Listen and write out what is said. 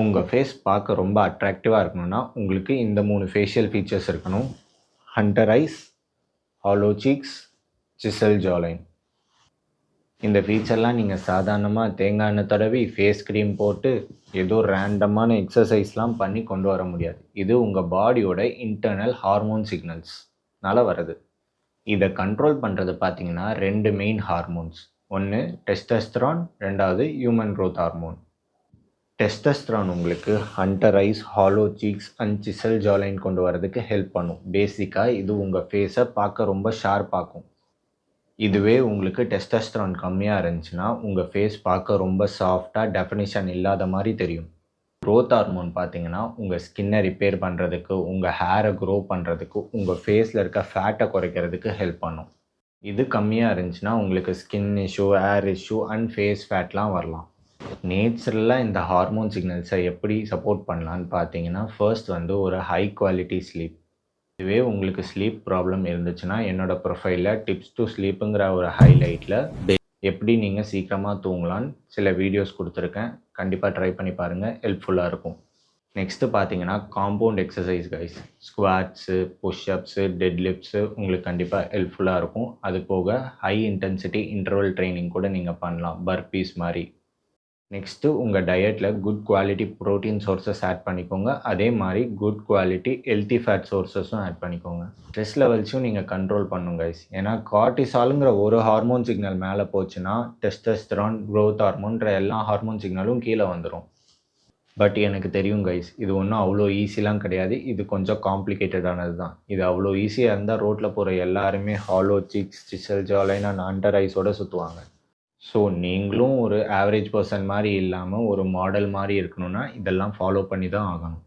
உங்கள் ஃபேஸ் பார்க்க ரொம்ப அட்ராக்டிவாக இருக்கணும்னா உங்களுக்கு இந்த 3 ஃபேஷியல் ஃபீச்சர்ஸ் இருக்கணும். Hunter eyes, hollow cheeks, சிசல் jawline. இந்த ஃபீச்சர்லாம் நீங்கள் சாதாரணமாக தேங்காய் எண்ணெய் தடவி ஃபேஸ் க்ரீம் போட்டு ஏதோ ரேண்டமான எக்ஸசைஸ்லாம் பண்ணி கொண்டு வர முடியாது. இது உங்கள் பாடியோட இன்டர்னல் ஹார்மோன் சிக்னல்ஸ்னால வருது. இதை கண்ட்ரோல் பண்ணுறது பார்த்தீங்கன்னா 2 மெயின் ஹார்மோன்ஸ். ஒன்று டெஸ்டஸ்டரான், ரெண்டாவது ஹியூமன் க்ரோத் ஹார்மோன். டெஸ்டஸ்டரான் உங்களுக்கு hunter eyes, hollow cheeks and chiseled jawline கொண்டு வரதுக்கு ஹெல்ப் பண்ணும். பேசிக்காக இது உங்கள் ஃபேஸை பார்க்க ரொம்ப ஷார்ப்பாக்கும். இதுவே உங்களுக்கு டெஸ்டஸ்டரான் கம்மியாக இருந்துச்சுன்னா உங்கள் ஃபேஸ் பார்க்க ரொம்ப சாஃப்டாக டெஃபினிஷன் இல்லாத மாதிரி தெரியும். க்ரோத் ஹார்மோன் பார்த்தீங்கன்னா உங்கள் ஸ்கின்னை ரிப்பேர் பண்ணுறதுக்கு, உங்கள் ஹேரை க்ரோ பண்ணுறதுக்கு, உங்கள் ஃபேஸில் இருக்க ஃபேட்டை குறைக்கிறதுக்கு ஹெல்ப் பண்ணும். இது கம்மியாக இருந்துச்சுன்னா உங்களுக்கு skin issue, hair issue and face ஃபேட்லாம் வரலாம். நேச்சுரலாக இந்த ஹார்மோன் சிக்னல்ஸை எப்படி சப்போர்ட் பண்ணலான்னு பார்த்தீங்கன்னா, ஃபர்ஸ்ட் ஒரு ஹை குவாலிட்டி ஸ்லீப். இதுவே உங்களுக்கு ஸ்லீப் ப்ராப்ளம் இருந்துச்சுன்னா என்னோடய ப்ரொஃபைலில் டிப்ஸ் டு ஸ்லீப்புங்கிற ஒரு ஹைலைட்டில் எப்படி நீங்கள் சீக்கிரமாக தூங்கலான்னு சில வீடியோஸ் கொடுத்துருக்கேன். கண்டிப்பாக ட்ரை பண்ணி பாருங்கள், ஹெல்ப்ஃபுல்லாக இருக்கும். நெக்ஸ்ட்டு பார்த்தீங்கன்னா compound exercise guys. Squats, pushups, dead lifts உங்களுக்கு கண்டிப்பாக ஹெல்ப்ஃபுல்லாக இருக்கும். அது போக ஹை இன்டென்சிட்டி இன்டர்வல் ட்ரைனிங் கூட நீங்கள் பண்ணலாம், பர்பீஸ் மாதிரி. நெக்ஸ்ட்டு உங்கள் டயட்டில் good quality protein sources add பண்ணிக்கோங்க. அதே மாதிரி குட் குவாலிட்டி ஹெல்த்தி ஃபேட் சோர்ஸஸும் ஆட் பண்ணிக்கோங்க. ஸ்ட்ரெஸ் லெவல்ஸும் நீங்கள் கண்ட்ரோல் பண்ணுங்க கைஸ். ஏன்னா கார்டிசாலுங்கிற ஒரு ஹார்மோன் சிக்னல் மேலே போச்சுன்னா டெஸ்டஸ்டரான், க்ரோத் ஹார்மோன்ற எல்லா ஹார்மோன் சிக்னலும் கீழே வந்துடும். பட் எனக்கு தெரியும் கைஸ், இது ஒன்றும் அவ்வளோ ஈஸிலாம் கிடையாது. இது கொஞ்சம் காம்ப்ளிகேட்டடானது தான். இது அவ்வளோ ஈஸியாக இருந்தால் ரோட்டில் போகிற எல்லாருமே hollow cheeks, சிசல் jawline and hunter ஐஸோடு சுற்றுவாங்க. ஸோ நீங்களும் ஒரு ஆவரேஜ் பர்சன் மாதிரி இல்லாமல் ஒரு மாடல் மாதிரி இருக்கணும்னா இதெல்லாம் ஃபாலோ பண்ணி தான் ஆகணும்.